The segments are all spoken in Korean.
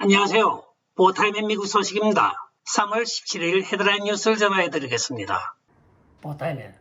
안녕하세요. 보타임의 미국 소식입니다. 3월 17일 헤드라인 뉴스를 전해드리겠습니다. 보타임에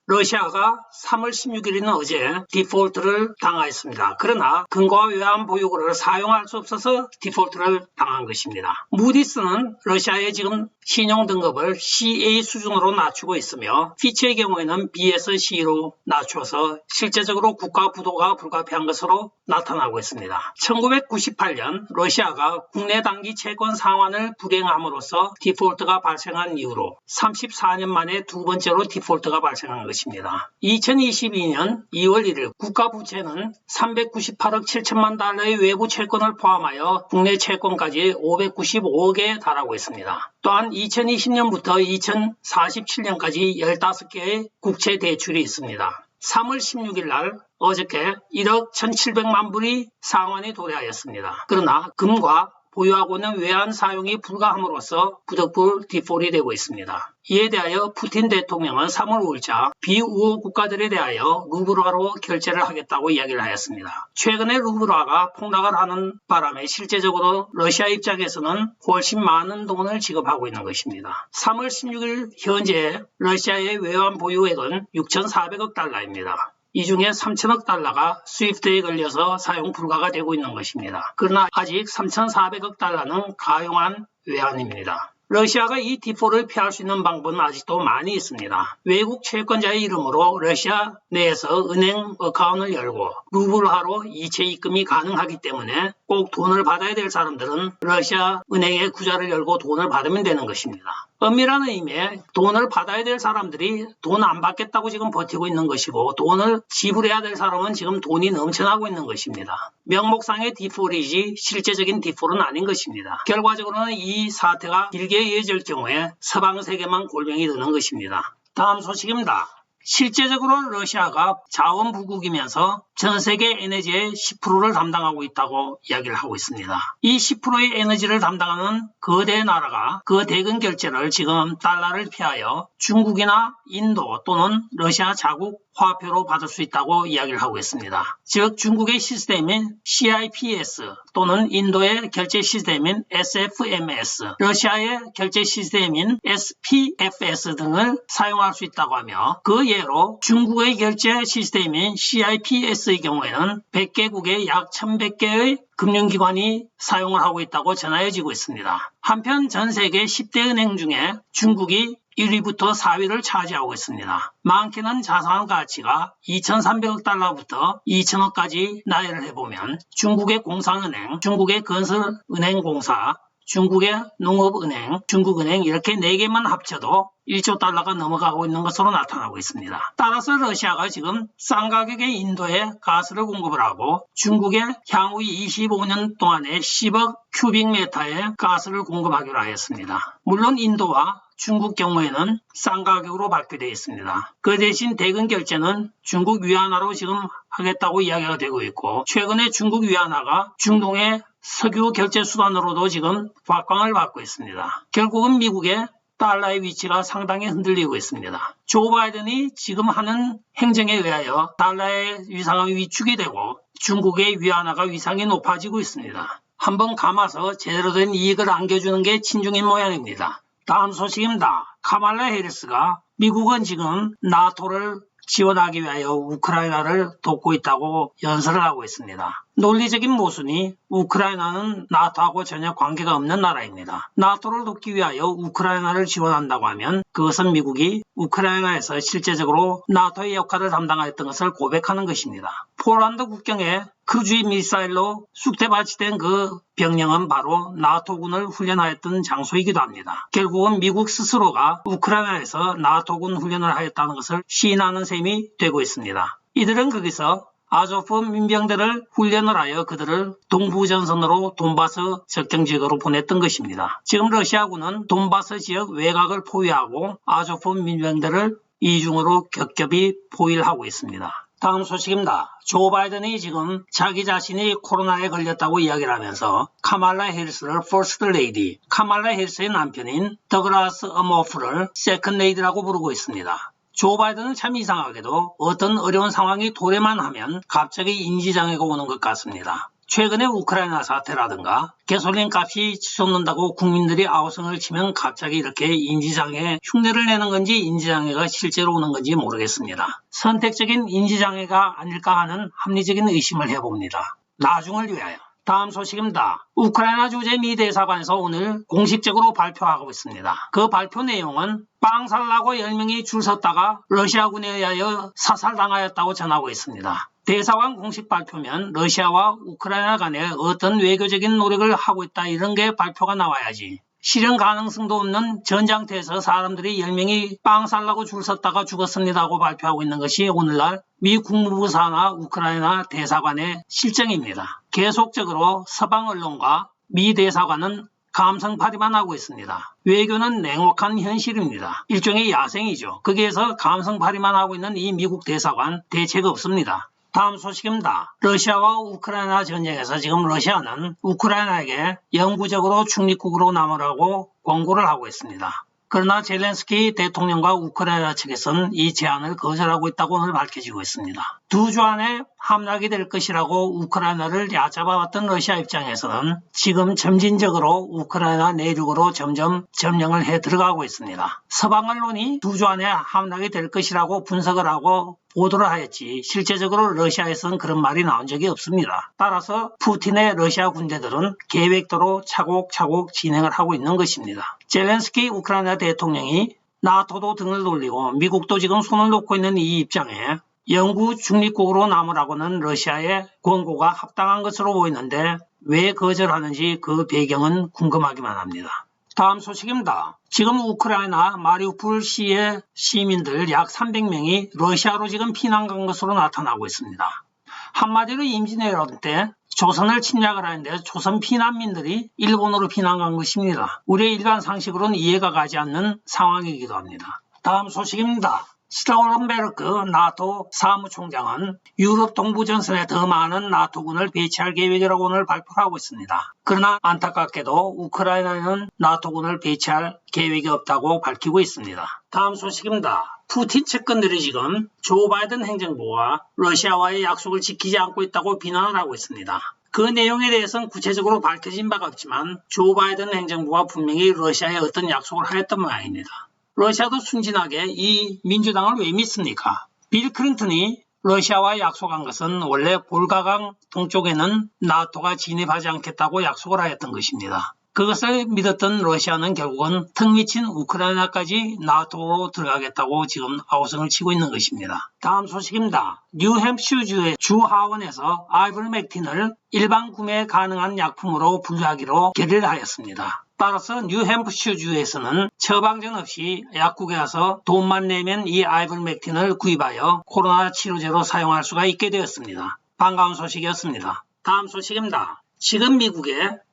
러시아가 3월 16일인 어제 디폴트를 당하였습니다. 그러나 근거와 외환 보유고를 사용할 수 없어서 디폴트를 당한 것입니다. 무디스는 러시아의 지금 신용 등급을 CA 수준으로 낮추고 있으며 피치의 경우에는 B에서 C로 낮춰서 실제적으로 국가 부도가 불가피한 것으로 나타나고 있습니다. 1998년 러시아가 국내 단기 채권 상환을 불행함으로써 디폴트가 발생한 이후로 34년 만에 두 번째로 디폴트가 발생한 것입니다. 2022년 2월 1일 국가부채는 398억 7천만 달러의 외부 채권을 포함하여 국내 채권까지 595억에 달하고 있습니다. 또한 2020년부터 2047년까지 15개의 국채 대출이 있습니다. 3월 16일 날 어저께 1억 1,700만 불이 상환이 도래하였습니다. 그러나 금과 보유하고 있는 외환 사용이 불가함으로써 부득불 디폴이 되고 있습니다. 이에 대하여 푸틴 대통령은 3월 5일자 비우호 국가들에 대하여 루블화로 결제를 하겠다고 이야기를 하였습니다. 최근에 루블화가 폭락을 하는 바람에 실제적으로 러시아 입장에서는 훨씬 많은 돈을 지급하고 있는 것입니다. 3월 16일 현재 러시아의 외환 보유액은 6,400억 달러입니다. 이 중에 3천억 달러가 스위프트에 걸려서 사용 불가가 되고 있는 것입니다. 그러나 아직 3,400억 달러는 가용한 외환입니다. 러시아가 이 디폴을 피할 수 있는 방법은 아직도 많이 있습니다. 외국 채권자의 이름으로 러시아 내에서 은행 어카운트를 열고 루블화로 이체 입금이 가능하기 때문에 꼭 돈을 받아야 될 사람들은 러시아 은행에 구좌를 열고 돈을 받으면 되는 것입니다. 엄밀한 의미의 돈을 받아야 될 사람들이 돈 안 받겠다고 지금 버티고 있는 것이고 돈을 지불해야 될 사람은 지금 돈이 넘쳐나고 있는 것입니다. 명목상의 디폴이지 실제적인 디폴은 아닌 것입니다. 결과적으로는 이 사태가 길게 이어질 경우에 서방 세계만 골병이 드는 것입니다. 다음 소식입니다. 실제적으로 러시아가 자원부국이면서 전 세계 에너지의 10%를 담당하고 있다고 이야기를 하고 있습니다. 이 10%의 에너지를 담당하는 거대 나라가 그 대금 결제를 지금 달러를 피하여 중국이나 인도 또는 러시아 자국 화폐로 받을 수 있다고 이야기를 하고 있습니다. 즉 중국의 시스템인 CIPS 또는 인도의 결제 시스템인 SFMS, 러시아의 결제 시스템인 SPFS 등을 사용할 수 있다고 하며 그 예로 중국의 결제 시스템인 CIPS의 경우에는 100개국의 약 1100개의 금융기관이 사용을 하고 있다고 전해지고 있습니다. 한편 전 세계 10대 은행 중에 중국이 1위부터 4위를 차지하고 있습니다. 많게는 자산 가치가 2,300억 달러부터 2천억까지 나열을 해보면 중국의 공상은행, 중국의 건설은행공사, 중국의 농업은행, 중국은행 이렇게 4개만 합쳐도 1조 달러가 넘어가고 있는 것으로 나타나고 있습니다. 따라서 러시아가 지금 싼 가격의 인도에 가스를 공급을 하고 중국에 향후 25년 동안에 10억 큐빅미터의 가스를 공급하기로 하였습니다. 물론 인도와 중국 경우에는 싼 가격으로 받게 되어 있습니다. 그 대신 대금 결제는 중국 위안화로 지금 하겠다고 이야기가 되고 있고 최근에 중국 위안화가 중동의 석유 결제 수단으로도 지금 박광을 받고 있습니다. 결국은 미국의 달러의 위치가 상당히 흔들리고 있습니다. 조 바이든이 지금 하는 행정에 의하여 달러의 위상이 위축이 되고 중국의 위안화가 위상이 높아지고 있습니다. 한번 감아서 제대로 된 이익을 안겨주는 게 친중인 모양입니다. 다음 소식입니다. 카말라 해리스가 미국은 지금 나토를 지원하기 위하여 우크라이나를 돕고 있다고 연설을 하고 있습니다. 논리적인 모순이 우크라이나는 나토하고 전혀 관계가 없는 나라입니다. 나토를 돕기 위하여 우크라이나를 지원한다고 하면 그것은 미국이 우크라이나에서 실제적으로 나토의 역할을 담당했던 것을 고백하는 것입니다. 폴란드 국경에 크루즈 미사일로 쑥대 발치된 그 병력은 바로 나토군을 훈련하였던 장소이기도 합니다. 결국은 미국 스스로가 우크라이나에서 나토군 훈련을 하였다는 것을 시인하는 셈이 되고 있습니다. 이들은 거기서 아조프 민병대를 훈련을 하여 그들을 동부전선으로 돈바스 접경 지역으로 보냈던 것입니다. 지금 러시아군은 돈바스 지역 외곽을 포위하고 아조프 민병대를 이중으로 겹겹이 포위를 하고 있습니다. 다음 소식입니다. 조 바이든이 지금 자기 자신이 코로나에 걸렸다고 이야기를 하면서 카말라 해리스를 퍼스트 레이디, 카말라 해리스의 남편인 더글라스 어머프를 세컨드 레이디라고 부르고 있습니다. 조 바이든은 참 이상하게도 어떤 어려운 상황이 도래만 하면 갑자기 인지장애가 오는 것 같습니다. 최근의 우크라이나 사태라든가 가솔린 값이 치솟는다고 국민들이 아우성을 치면 갑자기 이렇게 인지장애 흉내를 내는 건지 인지장애가 실제로 오는 건지 모르겠습니다. 선택적인 인지장애가 아닐까 하는 합리적인 의심을 해봅니다. 나중을 위하여. 다음 소식입니다. 우크라이나 주재 미 대사관에서 오늘 공식적으로 발표하고 있습니다. 그 발표 내용은 빵 살라고 10명이 줄 섰다가 러시아군에 의하여 사살당하였다고 전하고 있습니다. 대사관 공식 발표면 러시아와 우크라이나 간에 어떤 외교적인 노력을 하고 있다 이런 게 발표가 나와야지. 실현 가능성도 없는 전장터에서 사람들이 10명이 빵 살라고 줄 섰다가 죽었습니다고 발표하고 있는 것이 오늘날 미 국무부 산하 우크라이나 대사관의 실정입니다. 계속적으로 서방 언론과 미 대사관은 감성팔이만 하고 있습니다. 외교는 냉혹한 현실입니다. 일종의 야생이죠. 거기에서 감성팔이만 하고 있는 이 미국 대사관 대책 없습니다. 다음 소식입니다. 러시아와 우크라이나 전쟁에서 지금 러시아는 우크라이나에게 영구적으로 중립국으로 남으라고 권고를 하고 있습니다. 그러나 젤렌스키 대통령과 우크라이나 측에서는 이 제안을 거절하고 있다고 오늘 밝혀지고 있습니다. 두 주 안에 함락이 될 것이라고 우크라이나를 얕잡아왔던 러시아 입장에서는 지금 점진적으로 우크라이나 내륙으로 점점 점령을 해 들어가고 있습니다. 서방 언론이 두 주 안에 함락이 될 것이라고 분석을 하고 보도를 하였지 실제적으로 러시아에서는 그런 말이 나온 적이 없습니다. 따라서 푸틴의 러시아 군대들은 계획대로 차곡차곡 진행을 하고 있는 것입니다. 젤렌스키 우크라이나 대통령이 나토도 등을 돌리고 미국도 지금 손을 놓고 있는 이 입장에 영구 중립국으로 남으라고는 러시아의 권고가 합당한 것으로 보이는데 왜 거절하는지 그 배경은 궁금하기만 합니다. 다음 소식입니다. 지금 우크라이나 마리우폴 시의 시민들 약 300명이 러시아로 지금 피난 간 것으로 나타나고 있습니다. 한마디로 임진왜란 때 조선을 침략을 하는데 조선 피난민들이 일본으로 피난 간 것입니다. 우리의 일반 상식으로는 이해가 가지 않는 상황이기도 합니다. 다음 소식입니다. 스톨텐베르크 나토 사무총장은 유럽 동부전선에 더 많은 나토군을 배치할 계획이라고 오늘 발표를 하고 있습니다. 그러나 안타깝게도 우크라이나는 나토군을 배치할 계획이 없다고 밝히고 있습니다. 다음 소식입니다. 푸틴 측근들이 지금 조 바이든 행정부와 러시아와의 약속을 지키지 않고 있다고 비난을 하고 있습니다. 그 내용에 대해서는 구체적으로 밝혀진 바가 없지만 조 바이든 행정부가 분명히 러시아에 어떤 약속을 하였던 모양입니다. 러시아도 순진하게 이 민주당을 왜 믿습니까? 빌 클린턴이 러시아와 약속한 것은 원래 볼가강 동쪽에는 나토가 진입하지 않겠다고 약속을 하였던 것입니다. 그것을 믿었던 러시아는 결국은 턱 미친 우크라이나까지 나토로 들어가겠다고 지금 아우성을 치고 있는 것입니다. 다음 소식입니다. 뉴햄슈주의 주 하원에서 아이버맥틴을 일반 구매 가능한 약품으로 분류하기로 결의를 하였습니다. 따라서 뉴햄프셔주에서는 처방전 없이 약국에 가서 돈만 내면 이 아이버맥틴을 구입하여 코로나 치료제로 사용할 수가 있게 되었습니다. 반가운 소식이었습니다. 다음 소식입니다. 지금 미국에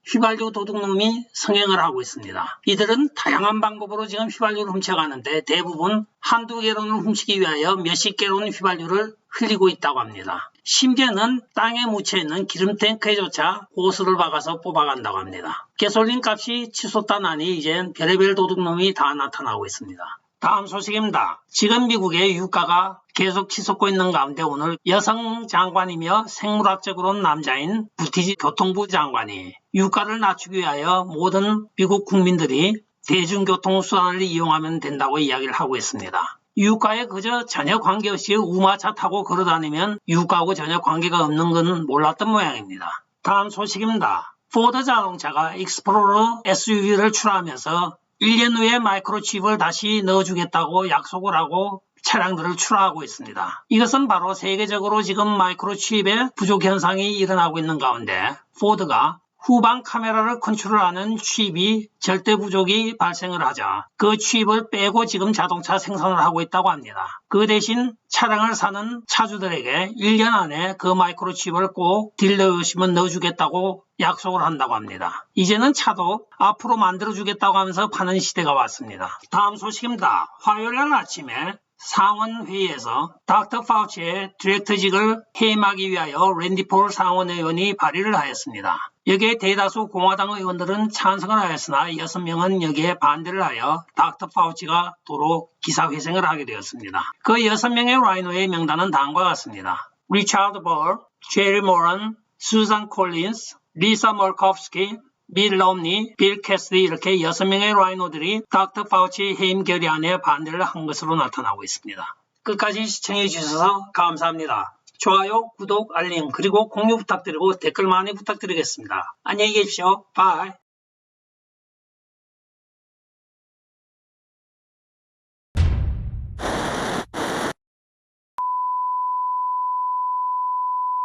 휘발유 도둑놈이 성행을 하고 있습니다. 이들은 다양한 방법으로 지금 휘발유를 훔쳐가는데 대부분 한두 개론을 훔치기 위하여 몇십 개론 휘발유를 흘리고 있다고 합니다. 심지어는 땅에 묻혀있는 기름 탱크에조차 호스를 박아서 뽑아간다고 합니다. 가솔린 값이 치솟다나니 이젠 별의별 도둑놈이 다 나타나고 있습니다. 다음 소식입니다. 지금 미국의 유가가 계속 치솟고 있는 가운데 오늘 여성 장관이며 생물학적으로는 남자인 부티지 교통부 장관이 유가를 낮추기 위하여 모든 미국 국민들이 대중교통수단을 이용하면 된다고 이야기를 하고 있습니다. 유가에 그저 전혀 관계없이 우마차 타고 걸어다니면 유가하고 전혀 관계가 없는 건 몰랐던 모양입니다. 다음 소식입니다. 포드 자동차가 익스플로러 SUV를 출하하면서 1년 후에 마이크로칩을 다시 넣어주겠다고 약속을 하고 차량들을 출하하고 있습니다. 이것은 바로 세계적으로 지금 마이크로칩의 부족 현상이 일어나고 있는 가운데 포드가 후방 카메라를 컨트롤하는 칩이 절대 부족이 발생을 하자 그 칩을 빼고 지금 자동차 생산을 하고 있다고 합니다. 그 대신 차량을 사는 차주들에게 1년 안에 그 마이크로칩을 꼭 딜러시면 넣어주겠다고 약속을 한다고 합니다. 이제는 차도 앞으로 만들어주겠다고 하면서 파는 시대가 왔습니다. 다음 소식입니다. 화요일 아침에 상원회의에서 닥터 파우치의 디렉터직을 해임하기 위하여 랜디 폴 상원의원이 발의를 하였습니다. 여기에 대다수 공화당 의원들은 찬성을 하였으나 6명은 여기에 반대를 하여 닥터 파우치가 도로 기사회생을 하게 되었습니다. 그 6명의 라이노의 명단은 다음과 같습니다. 리차드 볼, 제리 모런, 수잔 콜린스, 리사 멀코프스키, 빌 럼니, 빌 캐스디 이렇게 6명의 라이노들이 닥터 파우치 해임 결의안에 반대를 한 것으로 나타나고 있습니다. 끝까지 시청해 주셔서 감사합니다. 좋아요, 구독, 알림 그리고 공유 부탁드리고 댓글 많이 부탁드리겠습니다. 안녕히 계십시오. 바이.